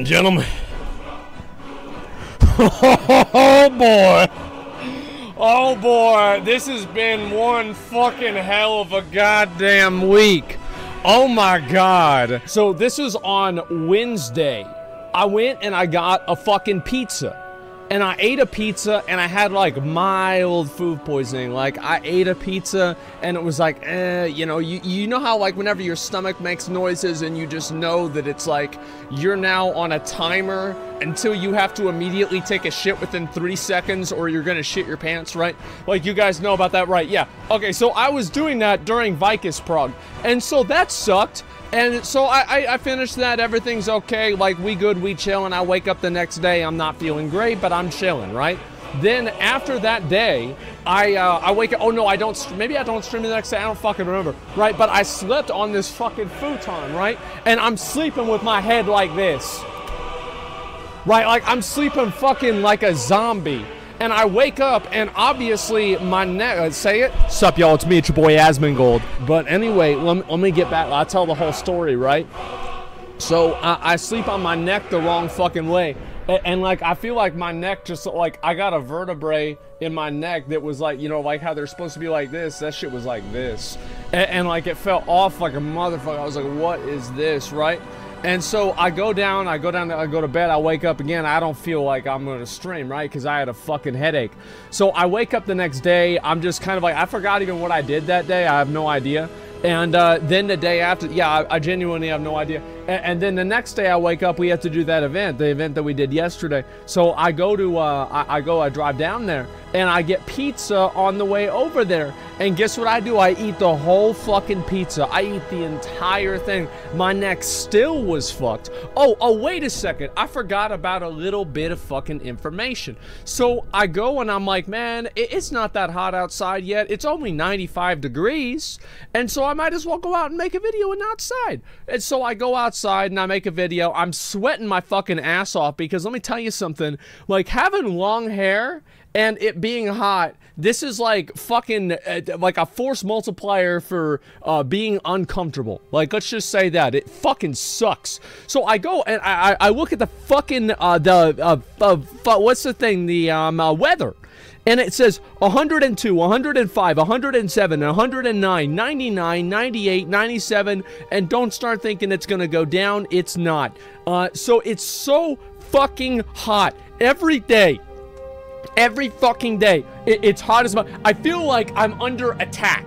Gentlemen. Oh boy. Oh boy. This has been one fucking hell of a goddamn week. Oh my god. So this was on Wednesday. I went and I got a fucking pizza. And I ate a pizza and I had like mild food poisoning. Like I ate a pizza and it was like, you know, you know how like whenever your stomach makes noises and you just know that it's like you're now on a timer until you have to immediately take a shit within 3 seconds or you're gonna shit your pants, right? Like you guys know about that, right? Yeah. Okay, so I was doing that during Vicus Prog. And so that sucked. And so I finished that, everything's okay, like we good, we chillin'. I wake up the next day, I'm not feeling great, but I'm chilling, right? Then after that day, I wake up, oh no, I don't, maybe I don't stream the next day, I don't fucking remember, right? But I slept on this fucking futon, right? And I'm sleeping with my head like this, right? Like I'm sleeping fucking like a zombie. And I wake up, and obviously my neck, say it? Sup, y'all, it's me, it's your boy Asmongold. But anyway, let me get back, I'll tell the whole story, right? So, I sleep on my neck the wrong fucking way. And like, I feel like my neck just, like, I got a vertebrae in my neck that was like, you know, like how they're supposed to be like this. That shit was like this. And like, it fell off like a motherfucker. I was like, what is this, right? And so I go down, I go to bed, I wake up again, I don't feel like I'm gonna stream, right? Because I had a fucking headache. So I wake up the next day, I'm just kind of like, I forgot even what I did that day, I have no idea. And then the day after, yeah, I genuinely have no idea. And then the next day I wake up, we have to do that event, the event that we did yesterday. So I go to, I drive down there, and I get pizza on the way over there. And guess what I do? I eat the whole fucking pizza. I eat the entire thing. My neck still was fucked. Oh, wait a second. I forgot about a little bit of fucking information. So I go and I'm like, man, it's not that hot outside yet. It's only 95 degrees. And so I might as well go out and make a video and outside. And so I go outside and I make a video. I'm sweating my fucking ass off because let me tell you something. Like having long hair and it being hot, this is like fucking like a force multiplier for being uncomfortable. Like, let's just say that it fucking sucks. So I go and I look at the fucking what's the thing, the weather, and it says 102, 105, 107, 109, 99, 98, 97, and don't start thinking it's gonna go down. It's not. So it's so fucking hot every day. Every fucking day, it's hot as fuck. I feel like I'm under attack.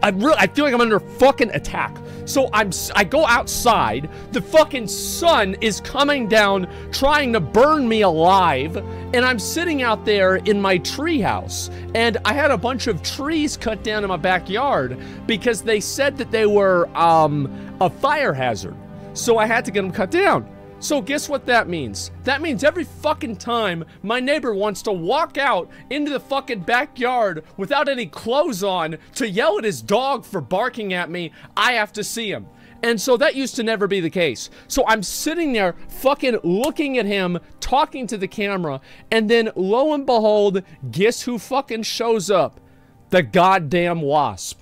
I feel like I'm under fucking attack. So I go outside. The fucking sun is coming down, trying to burn me alive, and I'm sitting out there in my tree house. And I had a bunch of trees cut down in my backyard because they said that they were a fire hazard. So I had to get them cut down. So guess what that means? That means every fucking time my neighbor wants to walk out into the fucking backyard without any clothes on to yell at his dog for barking at me, I have to see him. And so that used to never be the case. So I'm sitting there fucking looking at him, talking to the camera, and then lo and behold, guess who fucking shows up? The goddamn wasp.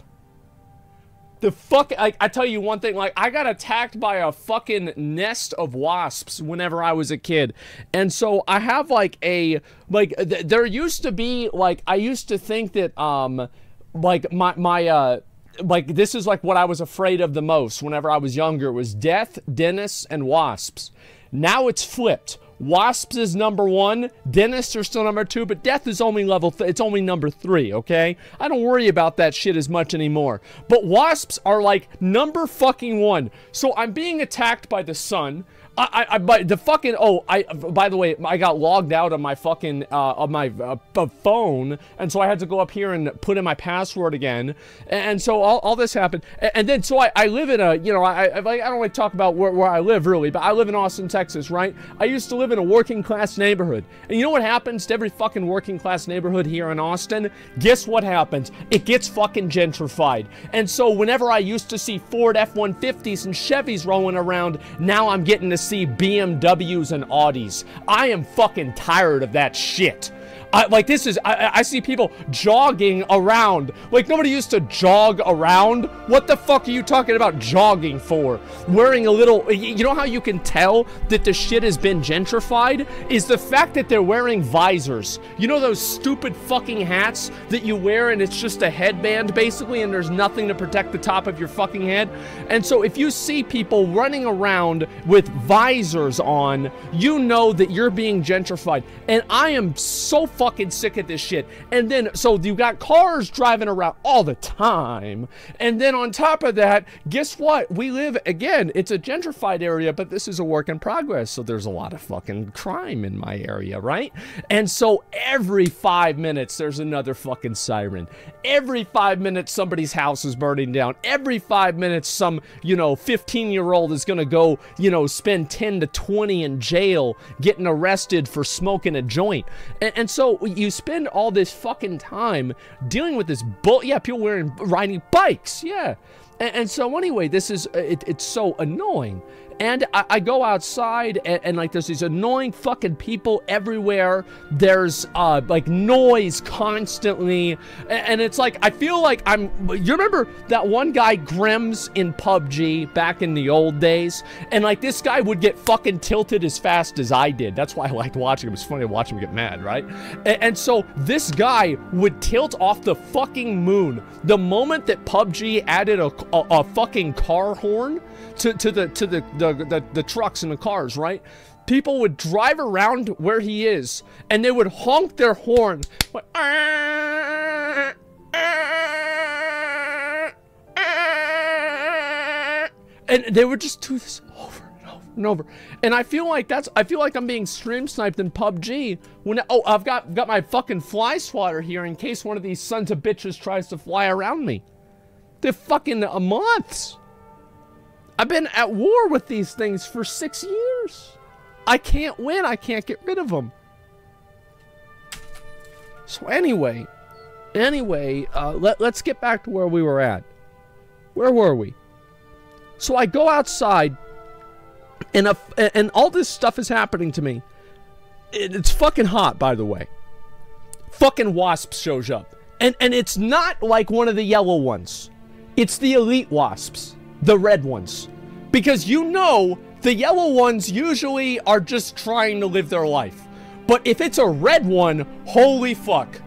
The fuck, I tell you one thing, like, I got attacked by a fucking nest of wasps whenever I was a kid. And so I have, like, there used to be, like, I used to think that, like, like, this is, like, what I was afraid of the most whenever I was younger, was death, dentists, and wasps. Now it's flipped. Wasps is number 1, dentists are still number 2, but death is only it's only number 3, okay? I don't worry about that shit as much anymore. But wasps are like number fucking 1. So I'm being attacked by the sun. By the fucking, by the way, I got logged out of my fucking, of my phone, and so I had to go up here and put in my password again, and so all this happened, and then, so I live in a, you know, I don't really talk about where I live, really, but I live in Austin, Texas, right? I used to live in a working class neighborhood, and you know what happens to every fucking working class neighborhood here in Austin? Guess what happens? It gets fucking gentrified, and so whenever I used to see Ford F-150s and Chevys rolling around, now I'm getting to see BMWs and Audis. I am fucking tired of that shit. I see people jogging around. Like, nobody used to jog around. What the fuck are you talking about jogging for? Wearing a little, you know how you can tell that the shit has been gentrified? Is the fact that they're wearing visors. You know those stupid fucking hats that you wear and it's just a headband basically and there's nothing to protect the top of your fucking head? And so if you see people running around with visors on, you know that you're being gentrified. And I am so fucking sick of this shit. And then, so you got cars driving around all the time. And then on top of that, guess what? We live, again, it's a gentrified area, but this is a work in progress. So there's a lot of fucking crime in my area, right? And so every 5 minutes, there's another fucking siren. Every 5 minutes, somebody's house is burning down. Every 5 minutes, some, you know, 15-year-old is gonna go, you know, spend 10 to 20 in jail getting arrested for smoking a joint. And so you spend all this fucking time dealing with this yeah, people riding bikes, yeah. And so anyway, this is, it's so annoying. And I go outside and like there's these annoying fucking people everywhere. There's like noise constantly. And it's like, I feel like you remember that one guy Grims in PUBG back in the old days? And like this guy would get fucking tilted as fast as I did. That's why I liked watching him. It was funny to watch him get mad, right? And so this guy would tilt off the fucking moon the moment that PUBG added a fucking car horn to the trucks and the cars, right? People would drive around where he is, and they would honk their horn, like, and they would just do this over and over and over. And I feel like I'm being stream sniped in PUBG when, oh, I've got my fucking fly swatter here in case one of these sons of bitches tries to fly around me. They're fucking months. I've been at war with these things for 6 years. I can't win. I can't get rid of them. So anyway, let's get back to where we were at. Where were we? So I go outside, and all this stuff is happening to me. It's fucking hot, by the way. Fucking wasp shows up, and it's not like one of the yellow ones. It's the elite wasps. The red ones. Because you know, the yellow ones usually are just trying to live their life. But if it's a red one, holy fuck.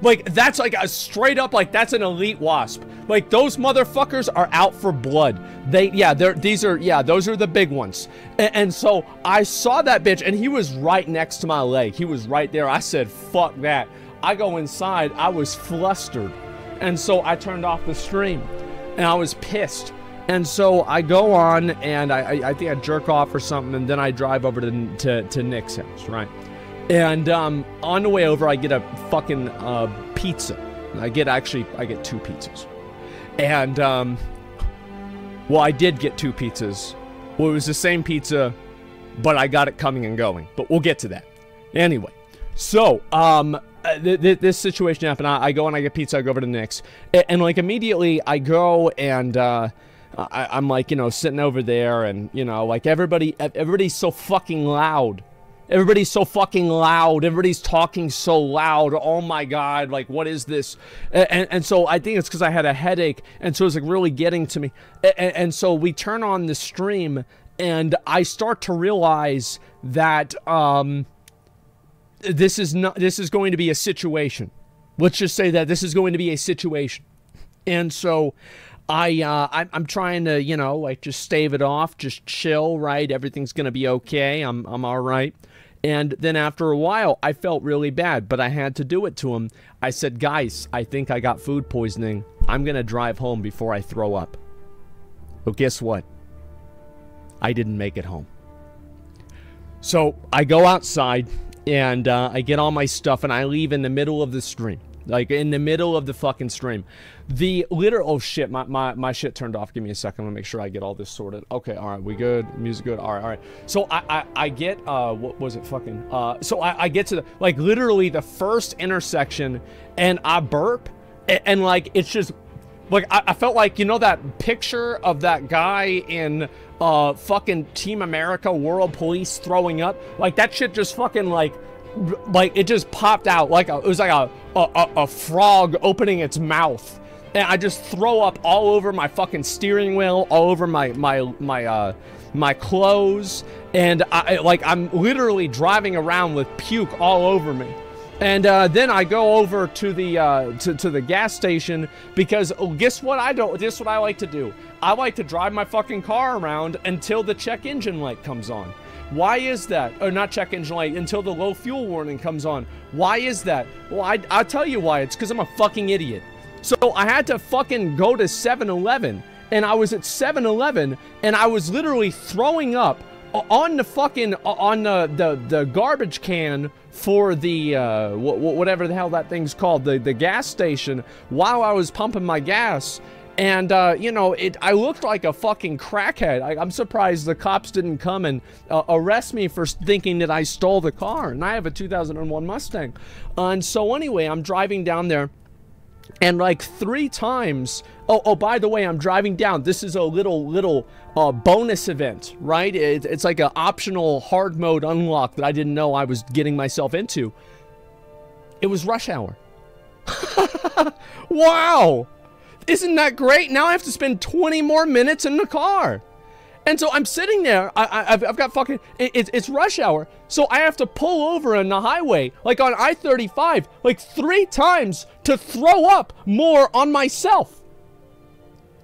Like, that's like a straight up, like, that's an elite wasp. Like, those motherfuckers are out for blood. Those are the big ones. And so, I saw that bitch, and he was right next to my leg. He was right there. I said, fuck that. I go inside. I was flustered. And so, I turned off the stream. And I was pissed. And so I go on and I think I jerk off or something, and then I drive over to Nick's house, right? And on the way over, I get a fucking pizza. I get 2 pizzas. And well, I did get 2 pizzas. Well, it was the same pizza, but I got it coming and going. But we'll get to that. Anyway, so this situation happened. I go and I get pizza. I go over to Nick's, and like immediately I go and I'm like, you know, sitting over there, and you know, like everybody's so fucking loud. Everybody's so fucking loud. Everybody's talking so loud. Oh my god, like what is this? And so I think it's because I had a headache, and so it's like really getting to me. And so we turn on the stream, and I start to realize that this is going to be a situation. Let's just say that this is going to be a situation. And so I'm trying to, you know, like just stave it off, just chill, right? Everything's gonna be okay. I'm all right. And then after a while, I felt really bad, but I had to do it to him. I said, guys, I think I got food poisoning. I'm gonna drive home before I throw up. Well, guess what? I didn't make it home. So I go outside and I get all my stuff and I leave in the middle of the stream. Like, in the middle of the fucking stream. Oh shit, my shit turned off. Give me a second, let me make sure I get all this sorted. Okay, alright, we good? Music good? Alright. So I get, what was it fucking, so I get to the, like, literally the first intersection, and I burp, and like, it's just, like, I felt like, you know that picture of that guy in, fucking Team America World Police throwing up? Like, that shit just fucking, like, like, it just popped out like it was like a frog opening its mouth. And I just throw up all over my fucking steering wheel, all over my clothes, and I'm literally driving around with puke all over me. And then I go over to the gas station because guess what what I like to do? I like to drive my fucking car around until the check engine light comes on. Why is that? Or not check engine light, until the low fuel warning comes on. Why is that? Well, I'll tell you why. It's because I'm a fucking idiot. So I had to fucking go to 7-Eleven, and I was at 7-Eleven, and I was literally throwing up on the fucking, on the garbage can for the, whatever the hell that thing's called, the gas station, while I was pumping my gas. And, you know, I looked like a fucking crackhead. I'm surprised the cops didn't come and arrest me for thinking that I stole the car. And I have a 2001 Mustang. And so anyway, I'm driving down there. And like 3 times, oh, by the way, I'm driving down. This is a little bonus event, right? It's like an optional hard mode unlock that I didn't know I was getting myself into. It was rush hour. Wow. Isn't that great? Now I have to spend 20 more minutes in the car. And so I'm sitting there, I've got fucking, it's rush hour, so I have to pull over on the highway, like on I-35, like 3 times to throw up more on myself.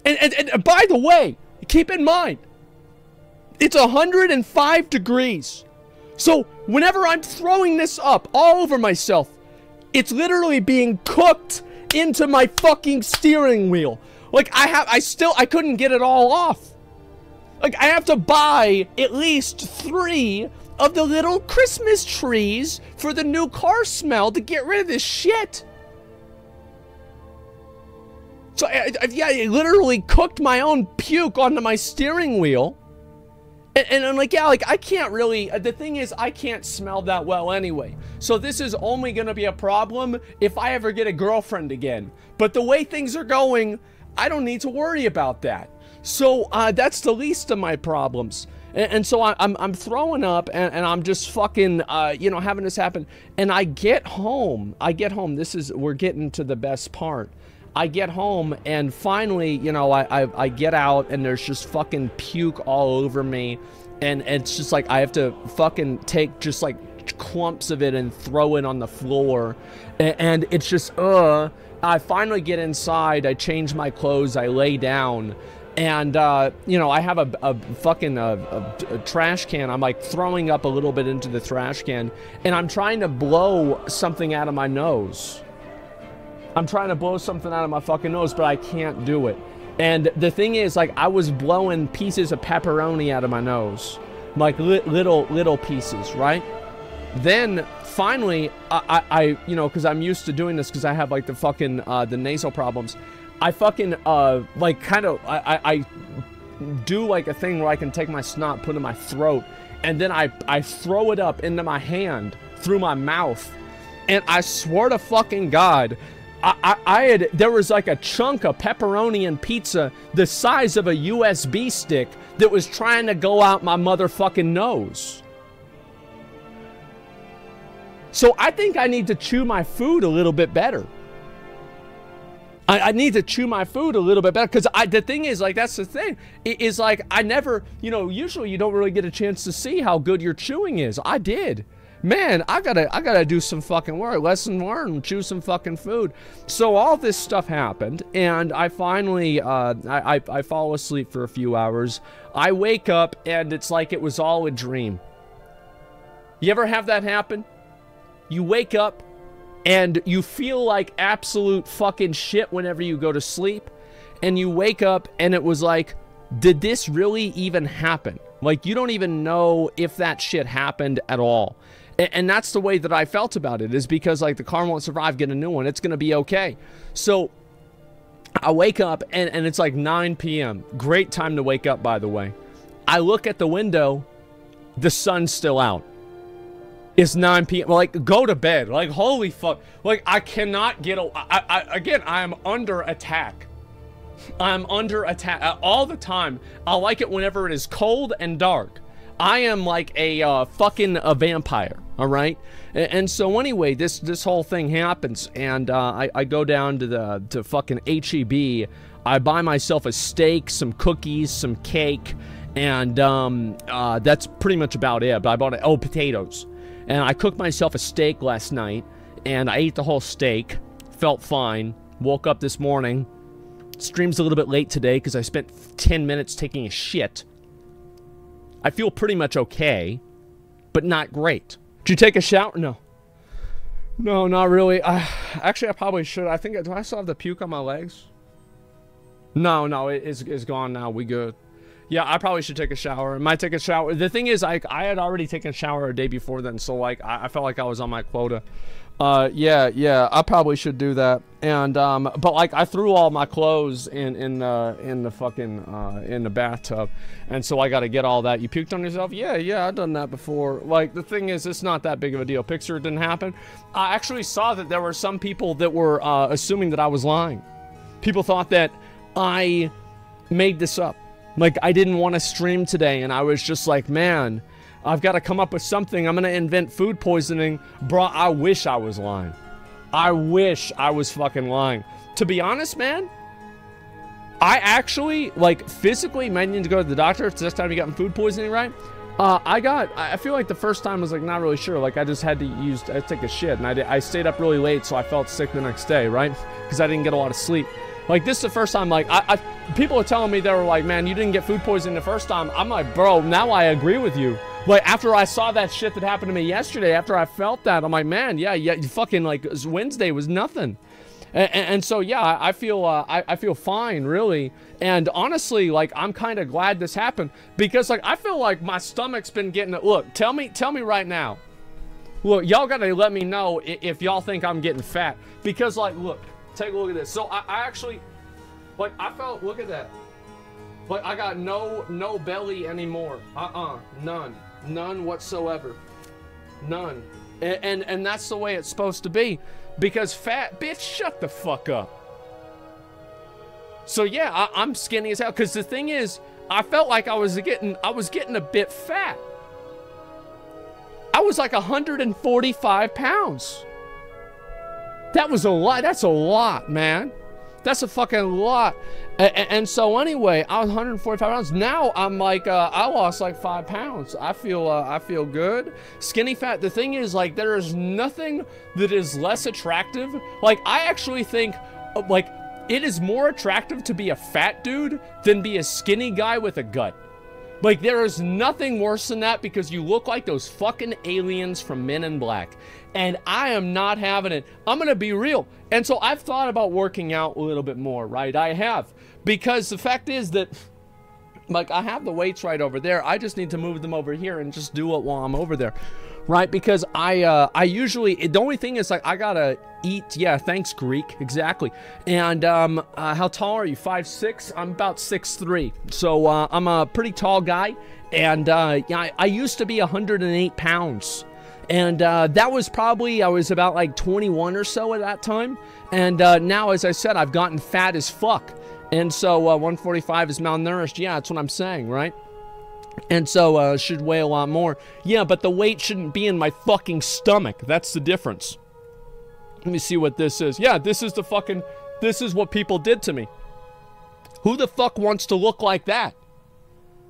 And by the way, keep in mind, it's 105 degrees. So whenever I'm throwing this up all over myself, it's literally being cooked into my fucking steering wheel. Like I couldn't get it all off. Like, I have to buy at least 3 of the little Christmas trees for the new car smell to get rid of this shit. So, yeah, I literally cooked my own puke onto my steering wheel. And I'm like, yeah, like, I can't really, the thing is, I can't smell that well anyway. So this is only gonna be a problem if I ever get a girlfriend again. But the way things are going, I don't need to worry about that. So, that's the least of my problems. And so I'm throwing up, and I'm just fucking, you know, having this happen. And I get home. We're getting to the best part. I get home, and finally, you know, I get out, and there's just fucking puke all over me. And it's just like, I have to fucking take just like clumps of it and throw it on the floor. And it's just, I finally get inside, I change my clothes, I lay down. And, you know, I have a fucking trash can. I'm like throwing up a little bit into the trash can, and I'm trying to blow something out of my nose. I'm trying to blow something out of my fucking nose, but I can't do it. And the thing is, like, I was blowing pieces of pepperoni out of my nose. Like, little pieces, right? Then, finally, I you know, because I'm used to doing this because I have, like, the fucking, the nasal problems. I fucking, like, kind of, I do, like, a thing where I can take my snot, put it in my throat, and then I throw it up into my hand, through my mouth, and I swear to fucking God, there was, like, a chunk of pepperoni and pizza the size of a USB stick that was trying to go out my motherfucking nose. So I think I need to chew my food a little bit better. I need to chew my food a little bit better, because the thing is, like, that's the thing, is like, I never, you know, usually you don't really get a chance to see how good your chewing is. I did. Man, I gotta do some fucking work. Lesson learned, chew some fucking food. So all this stuff happened, and I finally, I fall asleep for a few hours. I wake up, and it's like it was all a dream. You ever have that happen? You wake up, and you feel like absolute fucking shit whenever you go to sleep. And you wake up and it was like, did this really even happen? Like, you don't even know if that shit happened at all. And that's the way that I felt about it, is because, like, the car won't survive, get a new one. It's going to be okay. So I wake up and it's like 9 p.m. Great time to wake up, by the way. I look at the window. The sun's still out. It's 9 p.m. Like, go to bed. Like, holy fuck. Like, I cannot get again, I am under attack. I'm under attack all the time. I like it whenever it is cold and dark. I am like a fucking vampire. All right, and so anyway, this whole thing happens, and I go down to fucking HEB. I buy myself a steak, some cookies, some cake, and that's pretty much about it. But I bought potatoes, and I cooked myself a steak last night, and I ate the whole steak. Felt fine. Woke up this morning. Stream's a little bit late today because I spent 10 minutes taking a shit. I feel pretty much okay, but not great. Did you take a shower? No. No, not really. Actually, I probably should. I think, do I still have the puke on my legs? No, it's gone now. We good. Yeah, I probably should take a shower. I might take a shower. The thing is, I had already taken a shower a day before then, so, like, I felt like I was on my quota. Yeah, I probably should do that. And, but, like, I threw all my clothes in the fucking, in the bathtub. And so I gotta get all that. You puked on yourself? Yeah, I've done that before. Like, the thing is, it's not that big of a deal. Picture it didn't happen. I actually saw that there were some people that were, assuming that I was lying. People thought that I made this up. Like, I didn't want to stream today, and I was just like, man, I've got to come up with something. I'm going to invent food poisoning. Bro, I wish I was lying. I wish I was fucking lying. To be honest, man, I actually, like, physically might need to go to the doctor. It's this time you got food poisoning, right? I feel like the first time I was, like, not really sure. Like, I just had to take a shit, and I stayed up really late, so I felt sick the next day, right? Because I didn't get a lot of sleep. Like, this is the first time, like, people are telling me, they were like, man, you didn't get food poisoning the first time. I'm like, bro, now I agree with you. Like, after I saw that shit that happened to me yesterday, after I felt that, I'm like, man, yeah, fucking, like, Wednesday was nothing. And so, yeah, I feel fine, really. And honestly, like, I'm kind of glad this happened. Because, like, I feel like my stomach's been getting it. Look, tell me right now. Look, y'all gotta let me know if y'all think I'm getting fat. Because, like, look. Take a look at this. So I actually, like, I felt, look at that. Like, I got no belly anymore. None whatsoever. None. And that's the way it's supposed to be. Because fat, bitch, shut the fuck up. So yeah, I'm skinny as hell. Because the thing is, I felt like I was getting a bit fat. I was like 145 pounds. That was a lot. That's a lot, man. That's a fucking lot. And so anyway, I was 145 pounds. Now I'm like, I lost like 5 pounds. I feel good. Skinny fat. The thing is, like, there is nothing that is less attractive. Like, I actually think, like, it is more attractive to be a fat dude than be a skinny guy with a gut. Like, there is nothing worse than that because you look like those fucking aliens from Men in Black. And I am not having it. I'm going to be real. And so I've thought about working out a little bit more, right? I have. Because the fact is that, like, I have the weights right over there. I just need to move them over here and just do it while I'm over there. Right? Because I usually, the only thing is, like, I gotta eat. Yeah, thanks, Greek. Exactly. And how tall are you? 5'6"? I'm about 6'3". So I'm a pretty tall guy. And yeah, I used to be 108 pounds. And that was probably, I was about like 21 or so at that time. And now, as I said, I've gotten fat as fuck. And so 145 is malnourished. Yeah, that's what I'm saying, right? And so should weigh a lot more. Yeah, but the weight shouldn't be in my fucking stomach. That's the difference. Let me see what this is. Yeah, this is the fucking, this is what people did to me. Who the fuck wants to look like that?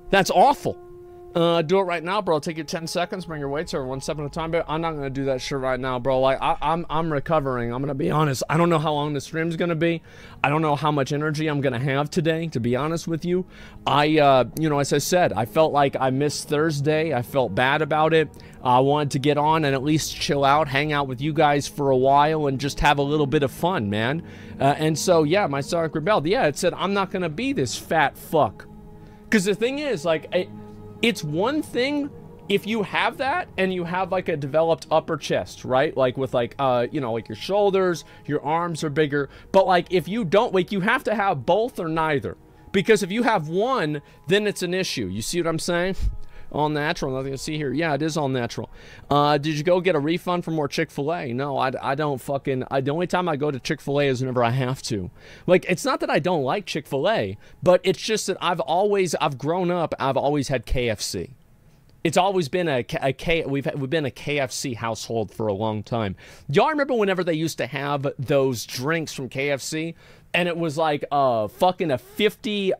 That's awful. Do it right now, bro. Take your 10 seconds, bring your weights over 1 step at a time, but I'm not gonna do that shit right now, bro. Like, I'm recovering. I'm gonna be honest. I don't know how long the stream's gonna be. I don't know how much energy I'm gonna have today, to be honest with you. You know, as I said, I felt like I missed Thursday. I felt bad about it. I wanted to get on and at least chill out, hang out with you guys for a while, and just have a little bit of fun, man. And so, yeah, my stomach rebelled. Yeah, it said, I'm not gonna be this fat fuck. Because the thing is, like, it's one thing if you have that and you have like a developed upper chest, right? Like with like, you know, like your shoulders, your arms are bigger. But like if you don't, like you have to have both or neither. Because if you have one, then it's an issue. You see what I'm saying? All natural, nothing to see here. Yeah, it is all natural. Did you go get a refund for more Chick-fil-A? No, I don't fucking, the only time I go to Chick-fil-A is whenever I have to. Like, it's not that I don't like Chick-fil-A, but it's just that I've grown up, I've always had KFC. It's always been we've been a KFC household for a long time. Y'all remember whenever they used to have those drinks from KFC, and it was like fucking a 50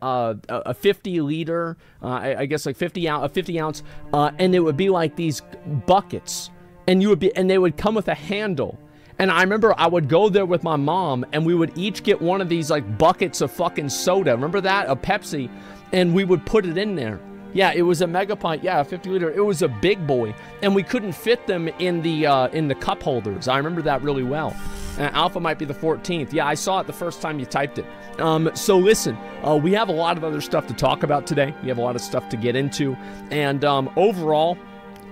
liter, I guess like 50 ounce, and it would be like these buckets, and they would come with a handle. And I remember I would go there with my mom, and we would each get one of these like buckets of fucking soda. Remember that? A Pepsi, and we would put it in there. Yeah, it was a mega pint. Yeah, a 50 liter. It was a big boy, and we couldn't fit them in the cup holders. I remember that really well. Alpha might be the 14th. Yeah, I saw it the first time you typed it. So listen, we have a lot of other stuff to talk about today. We have a lot of stuff to get into, and overall,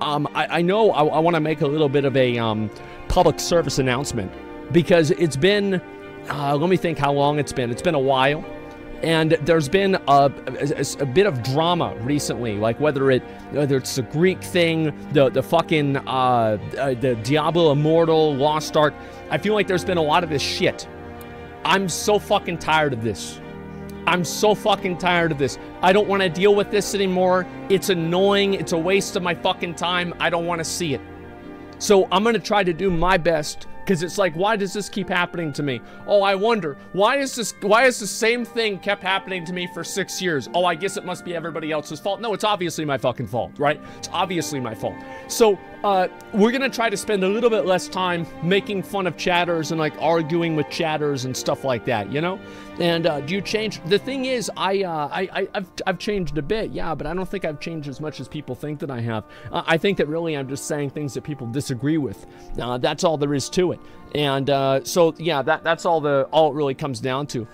I know I want to make a little bit of a public service announcement, because it's been, let me think how long it's been. It's been a while. And there's been a bit of drama recently, like whether it's the Greek thing, the fucking the Diablo Immortal, Lost Ark. I feel like there's been a lot of this shit. I'm so fucking tired of this. I'm so fucking tired of this. I don't want to deal with this anymore. It's annoying. It's a waste of my fucking time. I don't want to see it. So I'm gonna try to do my best. Because it's like, why does this keep happening to me? Oh, I wonder, why is the same thing kept happening to me for 6 years? Oh, I guess it must be everybody else's fault. No, it's obviously my fucking fault, right? It's obviously my fault. So, we're gonna try to spend a little bit less time making fun of chatters and like arguing with chatters and stuff like that, you know? And do you change? The thing is, I've changed a bit, yeah, but I don't think I've changed as much as people think that I have. I think that really I'm just saying things that people disagree with. That's all there is to it. And so yeah, that's all it really comes down to.